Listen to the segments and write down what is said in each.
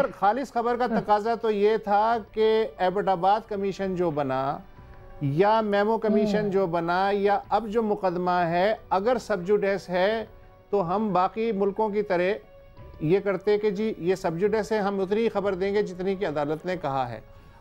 سر خالص خبر کا تقاضا تو یہ تھا کہ ایبٹ آباد کمیشن جو بنا یا میمو کمیشن جو بنا یا اب جو مقدمہ ہے اگر سبجوڈیس ہے تو ہم باقی ملکوں کی طرح یہ کرتے کہ جی یہ سبجوڈیس ہے ہم اتنی خبر دیں گے جتنی کہ عدالت نے کہا ہے.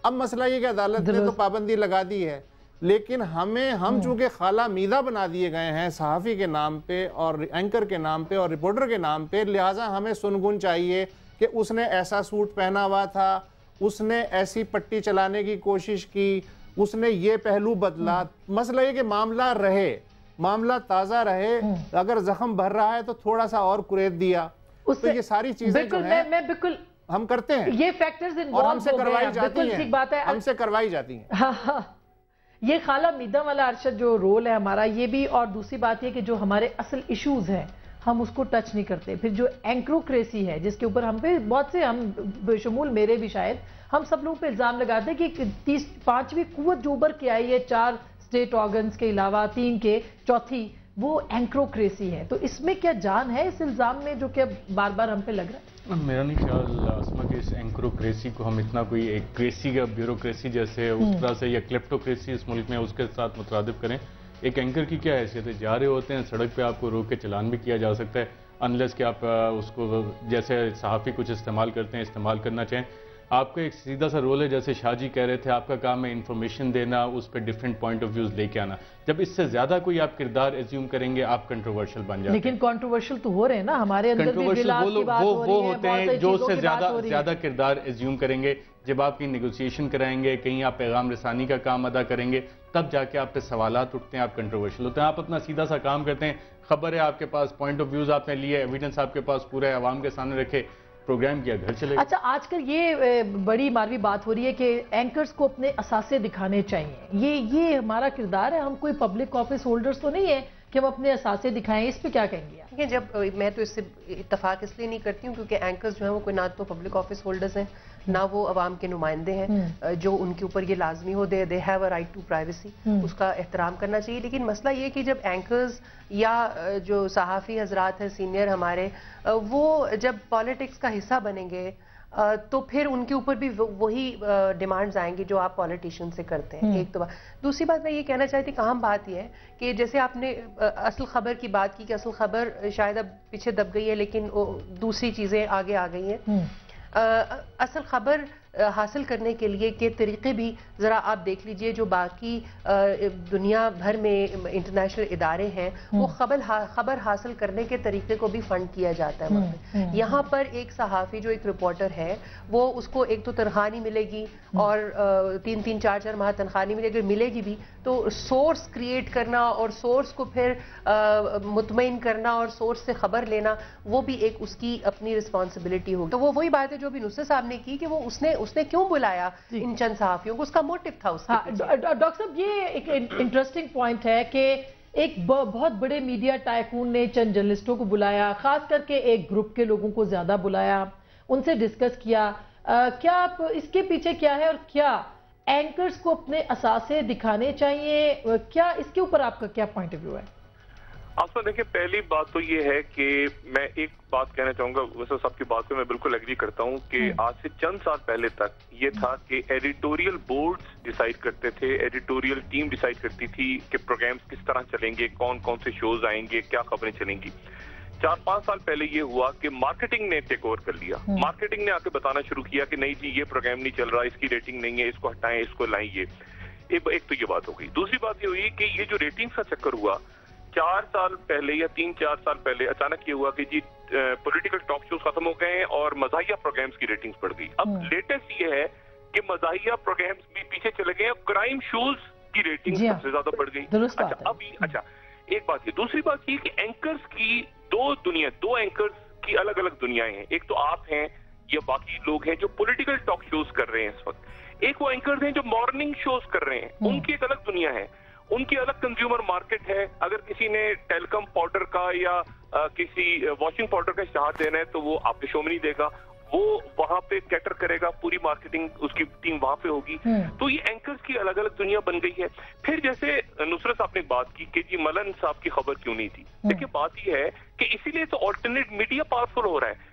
اب مسئلہ یہ کہ عدالت نے تو پابندی لگا دی ہے لیکن ہم چونکہ خالہ میدہ بنا دیے گئے ہیں صحافی کے نام پہ اور اینکر کے نام پہ اور رپورٹر کے نام پہ, لہٰذا ہمیں سنگن چاہیے کہ اس نے ایسا سوٹ پہنا ہوا تھا, اس نے ایسی پٹی چلانے کی کوشش کی, اس نے یہ پہلو بدلا. مسئلہ یہ کہ معاملہ رہے, معاملہ تازہ رہے, اگر زخم بھر رہا ہے تو تھوڑا سا اور کریت دیا. تو یہ ساری چیزیں جو ہیں ہم کرتے ہیں یہ فیکٹرز اور ہم سے کروائی جاتی ہیں, ہم سے کروائی جاتی ہیں. یہ خالہ میدہ والا ارشد جو رول ہے ہمارا یہ بھی, اور دوسری بات یہ کہ جو ہمارے اصل ایشوز ہیں ہم اس کو ٹچ نہیں کرتے. پھر جو اینکروکریسی ہے جس کے اوپر ہم پہ بہت سے, ہم بشمول میرے بھی شاید, ہم سب لوگ پہ الزام لگاتے ہیں کہ 5ویں قوت جو ابھر کے آئی ہے 4 اسٹیٹ آرگنز کے علاوہ 3 کے, چوتھی وہ اینکروکریسی ہے. تو اس میں کیا جان ہے اس الزام میں جو کہ بار بار ہم پہ لگ رہا ہے؟ میرا نہیں خیال اسما کہ اس اینکروکریسی کو ہم اتنا کوئی ایک کریسی کا بیوروکریسی جیسے اس طرح سے یا کلیپٹوکریسی اس ملک میں اس کے ساتھ مترادف کریں. ایک اینکر کی کیا حیثیت ہے, جا رہے ہوتے ہیں سڑک پہ آپ کو روک کے چلان بھی کیا جا سکتا ہے انلیس کہ آپ اس کو جیسے صحافی کچھ استعمال کرتے ہیں استعمال کرنا چاہیں. آپ کا ایک سیدھا سا رول ہے جیسے شاہ جی کہہ رہے تھے, آپ کا کام ہے انفارمیشن دینا, اس پہ ڈیفرنٹ پوائنٹ آف ویوز لے کے آنا. جب اس سے زیادہ کوئی آپ کردار ایزیوم کریں گے آپ کنٹروورشل بن جاتے ہیں. لیکن کنٹروورشل تو ہو رہے ہیں نا ہمارے اندر بھی, غلاف کی بات ہو رہی ہے, وہ ہوتے ہیں جو اس سے زیادہ کردار ایزیوم کریں گے. جب آپ کی نیگوسیشن کرائیں گے, کہیں آپ پیغام رسانی کا کام ادا کریں گے, تب جا کے آپ پہ سوالات اٹھتے ہیں, آپ کنٹروورشل ہوتے ہیں. آپ اپنا سیدھا سا کام کرتے ہیں, خبر ہے آپ کے پاس, پوائنٹ آف ویوز آپ نے لیے, ایویڈنس آپ کے پاس پورا ہے, عوام کے سامنے رکھے, پروگرام کیا, گھر چلے. اچھا آج کل یہ بڑی ماروی بات ہو رہی ہے کہ اینکرز کو اپنے اثاثے دکھانے چاہیے. یہ ہمارا کردار ہے, ہم کوئی پبلک آفس ہولڈرز تو نہیں ہے کہ ہم اپنے اثاثے دکھائیں. اس پہ کیا کہیں گے؟ جب میں تو اس سے اتفاق اس لیے نہیں کرتی ہوں کیونکہ اینکرز جو ہیں وہ کوئی نہ تو پبلک آفس ہولڈرز ہیں نہ وہ عوام کے نمائندے ہیں جو ان کے اوپر یہ لازمی ہو, they have a right to privacy, اس کا احترام کرنا چاہیے. لیکن مسئلہ یہ کہ جب اینکرز یا جو صحافی حضرات ہیں سینئر ہمارے, وہ جب پالیٹکس کا حصہ بنیں گے تو پھر ان کے اوپر بھی وہی ڈیمانڈز آئیں گی جو آپ پالیٹیشین سے کرتے ہیں. ایک تو بات. دوسری بات میں یہ کہنا چاہتی کہ اہم بات یہ ہے کہ جیسے آپ نے اصل خبر کی بات کی کہ اصل خبر شاید اب پیچھے دب گئی ہے لیکن دوسری چیزیں آگے آ گئی ہیں. اصل خبر حاصل کرنے کے لیے کے طریقے بھی ذرا آپ دیکھ لیجئے. جو باقی دنیا بھر میں انٹرنیشنل ادارے ہیں وہ خبر حاصل کرنے کے طریقے کو بھی فنڈ کیا جاتا ہے. یہاں پر ایک صحافی جو ایک رپورٹر ہے وہ اس کو ایک تو تنخواہ نہیں ملے گی اور 3-3 4-4 ماہ تنخواہ نہیں ملے گی. ملے گی بھی تو سورس کریٹ کرنا اور سورس کو پھر مطمئن کرنا اور سورس سے خبر لینا وہ بھی ایک اس کی اپنی رسپانسبلٹی ہوگی. تو وہ وہی بات ہے جو بھی نصرت صاحب نے کی کہ وہ اس نے کیوں بلایا ان چند صحافیوں کو, اس کا موٹیو تھا اس کے پیچھے. ڈاکٹر صاحب یہ ایک انٹرسٹنگ پوائنٹ ہے کہ ایک بہت بڑے میڈیا ٹائکون نے چند جرنلسٹوں کو بلایا, خاص کر کے ایک گروپ کے لوگوں کو زیادہ بلایا, ان سے ڈسکس کیا. کیا آپ اس کے پیچھے کیا ہے اور کیا اینکرز کو اپنے اثاثے دکھانے چاہیے, کیا اس کے اوپر آپ کا کیا پوائنٹ آف ویو ہے؟ آسما دیکھیں, پہلی بات تو یہ ہے کہ میں ایک بات کہنا چاہوں گا, ویسے سب کی بات پہ میں بالکل ایگری کرتا ہوں کہ آج سے چند سال پہلے تک یہ تھا کہ ایڈیٹوریل بورڈز ڈیسائیڈ کرتے تھے, ایڈیٹوریل ٹیم ڈیسائیڈ کرتی تھی کہ پروگرامز کس طرح چلیں گے, کون کون سے شوز آئیں گے, کیا خبریں چلیں گی. 4-5 سال پہلے یہ ہوا کہ مارکیٹنگ نے ٹیک اوور کر لیا. مارکیٹنگ نے آ کے بتانا شروع کیا کہ نہیں جی یہ پروگرام نہیں چل رہا, اس کی ریٹنگ نہیں ہے, اس کو ہٹائیں, اس کو لائیں. ایک تو یہ بات ہو گئی. دوسری بات یہ ہوئی کہ یہ جو ریٹنگ کا چکر ہوا 4 سال پہلے یا 3-4 سال پہلے اچانک یہ ہوا کہ جی پولیٹیکل ٹاک شوز ختم ہو گئے ہیں اور مزاحیہ پروگرامز کی ریٹنگز بڑھ گئی. اب لیٹسٹ یہ ہے کہ مزاحیہ پروگرامز بھی پیچھے چلے گئے ہیں, کرائم شوز کی ریٹنگ سب سے زیادہ بڑھ گئی. اچھا ایک بات یہ. دوسری بات یہ کہ اینکرز کی دو اینکرز کی الگ الگ دنیایں ہیں. ایک تو آپ ہیں یا باقی لوگ ہیں جو پولیٹیکل ٹاک شوز کر رہے ہیں اس وقت. ایک وہ اینکرز ہیں جو مارننگ شوز کر رہے ہیں, ان کی ایک الگ دنیا ہے, ان کی الگ کنزیومر مارکیٹ ہے. اگر کسی نے ٹیلکم پاؤڈر کا یا کسی واشنگ پاؤڈر کا اشتہار دینا ہے تو وہ آپ کے شو میں نہیں دے گا, وہ وہاں پہ کیٹر کرے گا, پوری مارکیٹنگ اس کی ٹیم وہاں پہ ہوگی. تو یہ اینکرز کی الگ الگ دنیا بن گئی ہے. پھر جیسے نصرت صاحب نے بات کی کہ جی ملن صاحب کی خبر کیوں نہیں تھی, دیکھیں بات یہ ہے کہ اسی لیے تو آلٹرنیٹ میڈیا پاورفل ہو رہا ہے.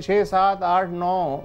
6, 7, 8, 9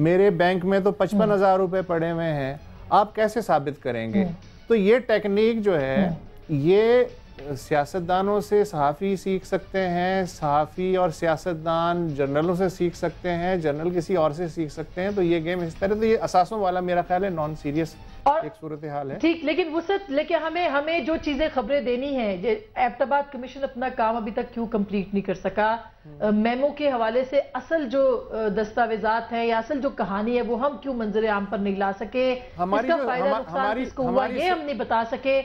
میرے بینک میں تو 55,000 روپے پڑے ہوئے ہیں, آپ کیسے ثابت کریں گے؟ تو یہ ٹیکنیک جو ہے یہ سیاستدانوں سے صحافی سیکھ سکتے ہیں, صحافی اور سیاستدان جرنلوں سے سیکھ سکتے ہیں, جرنل کسی اور سے سیکھ سکتے ہیں. تو یہ گیم اس طرح, تو یہ اساسوں والا میرا خیال ہے نان سیریس ایک صورتحال ہے. ٹھیک, لیکن وسعت لے کے ہمیں جو چیزیں خبریں دینی ہیں, ایبٹ آباد کمیشن اپنا کام ابھی تک کیوں کمپلیٹ نہیں کر سکا؟ میمو کے حوالے سے اصل جو دستاویزات ہیں یا اصل جو کہانی ہے وہ ہم کیوں منظر عام پر نہیں لا سکے؟ اس کا فائدہ نقصان کس کو ہوا یہ ہم نہیں بتا سکے.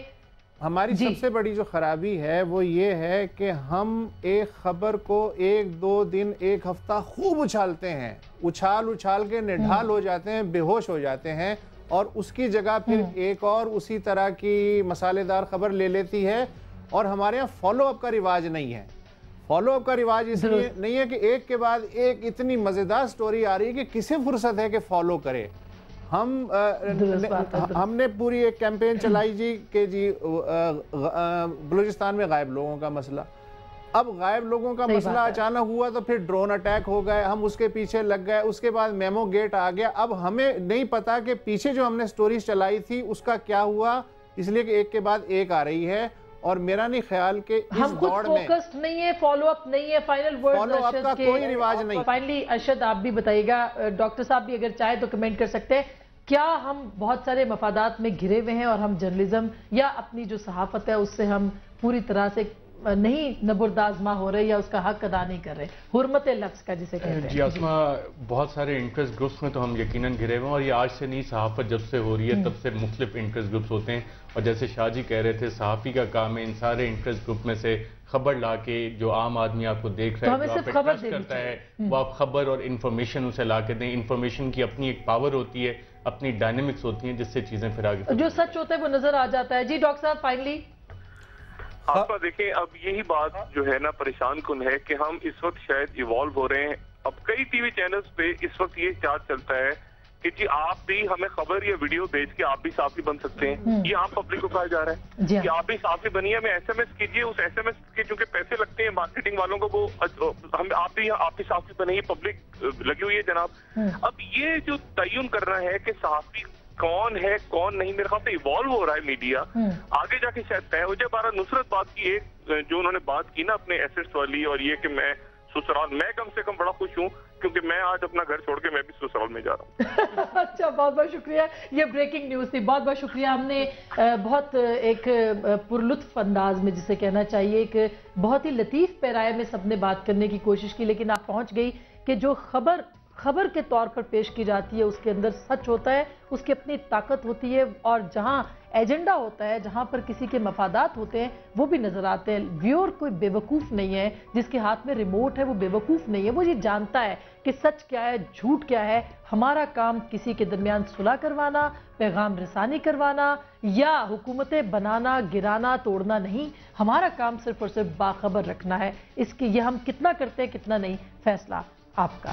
ہماری سب سے بڑی جو خرابی ہے وہ یہ ہے کہ ہم ایک خبر کو 1-2 دن 1 ہفتہ خوب اچھالتے ہیں, اچھال کے نڈھال ہو جاتے ہیں, بے ہوش ہو جاتے ہیں, اور اس کی جگہ پھر ایک اور اسی طرح کی مسالے دار خبر لے لیتی ہے. اور ہمارے ہاں فالو اپ کا رواج نہیں ہے. فالو اپ کا رواج اس لیے نہیں ہے کہ ایک کے بعد ایک اتنی مزیدار سٹوری آ رہی ہے کہ کسے فرصت ہے کہ فالو کرے. ہم نے پوری ایک کیمپین چلائی جی کہ جی بلوچستان میں غائب لوگوں کا مسئلہ. اب غائب لوگوں کا مسئلہ اچانک ہوا تو پھر ڈرون اٹیک ہو گئے, ہم اس کے پیچھے لگ گئے, اس کے بعد میمو گیٹ آ گیا. اب ہمیں نہیں پتا کہ پیچھے جو ہم نے سٹوریز چلائی تھی اس کا کیا ہوا, اس لیے کہ ایک کے بعد ایک آ رہی ہے. اور میرا نہیں خیال کہ اس دوڑ میں فوکسڈ نہیں ہے, فالو اپ نہیں ہے. فائنل ورڈ فالو اپ کا کوئی رواج نہیں. فائنلی ارشد آپ بھی بتائیے گا, ڈاکٹر صاحب بھی اگر چاہے تو کمنٹ کر سکتے ہیں, کیا ہم بہت سارے مفادات میں گھرے ہوئے ہیں اور ہم جرنلزم یا اپنی جو صحافت ہے اس سے ہم پوری طرح سے نہیں نبردآزما ہو رہے یا اس کا حق ادا نہیں کر رہے, حرمت لفظ کا جسے کہتے ہیں؟ جی آسما, بہت سارے انٹرسٹ گروپس میں تو ہم یقیناً گھرے ہوئے ہیں, اور یہ آج سے نہیں, صحافت جب سے ہو رہی ہے تب سے مختلف انٹرسٹ گروپس ہوتے ہیں. اور جیسے شاہ جی کہہ رہے تھے, صحافی کا کام ہے ان سارے انٹرسٹ گروپ میں سے خبر لا کے, جو عام آدمی آپ کو دیکھ رہا ہے, جو آپ پہ ٹرسٹ کرتا ہے, وہ آپ خبر اور انفارمیشن اسے لا کے دیں. انفارمیشن کی اپنی ایک پاور ہوتی ہے, اپنی ڈائنمکس ہوتی ہیں, جس سے چیزیں پھر آگے جو سچ ہوتا ہے وہ نظر آ جاتا ہے. جی ڈاکٹر صاحب فائنلی آپ دیکھیں, اب یہی بات جو ہے نا پریشان کن ہے کہ ہم اس وقت شاید ایوالو ہو رہے ہیں. اب کئی ٹی وی چینلز پہ اس وقت یہ چارج چلتا ہے کہ جی آپ بھی ہمیں خبر یا ویڈیو بھیج کے آپ بھی صحافی بن سکتے ہیں. یہ عام پبلک کو کہا جا رہا ہے کہ آپ بھی صحافی بنیے, ہمیں ایس ایم ایس کیجیے, اس ایس ایم ایس کے چونکہ پیسے لگتے ہیں مارکیٹنگ والوں کو, وہ ہم آپ بھی صحافی بنیے, پبلک لگی ہوئی ہے جناب. اب یہ جو تعین کرنا ہے کہ صحافی کون ہے کون نہیں, میرے خیال سے ایوالو ہو رہا ہے میڈیا, آگے جا کے شاید طے ہو جائے. بارہ نصرت بات کی ایک جو انہوں نے بات کی نا اپنے ایسٹس والی, اور یہ کہ میں سسرال, میں کم سے کم بڑا خوش ہوں کیونکہ میں آج اپنا گھر چھوڑ کے میں بھی سسرال میں جا رہا ہوں. اچھا, بہت بہت شکریہ, یہ بریکنگ نیوز تھی. بہت بہت شکریہ. ہم نے بہت ایک پرلطف انداز میں جسے کہنا چاہیے ایک بہت ہی لطیف پیرائے میں سب نے بات کرنے کی کوشش کی, لیکن آپ پہنچ گئی کہ جو خبر کے طور پر پیش کی جاتی ہے اس کے اندر سچ ہوتا ہے, اس کی اپنی طاقت ہوتی ہے, اور جہاں ایجنڈا ہوتا ہے, جہاں پر کسی کے مفادات ہوتے ہیں وہ بھی نظر آتے ہیں. ویور کوئی بے وقوف نہیں ہے, جس کے ہاتھ میں ریموٹ ہے وہ بے وقوف نہیں ہے, وہ یہ جانتا ہے کہ سچ کیا ہے, جھوٹ کیا ہے. ہمارا کام کسی کے درمیان صلح کروانا, پیغام رسانی کروانا یا حکومتیں بنانا, گرانا, توڑنا نہیں. ہمارا کام صرف اور صرف باخبر رکھنا ہے. اس کی یہ ہم کتنا کرتے ہیں کتنا نہیں, فیصلہ آپ کا.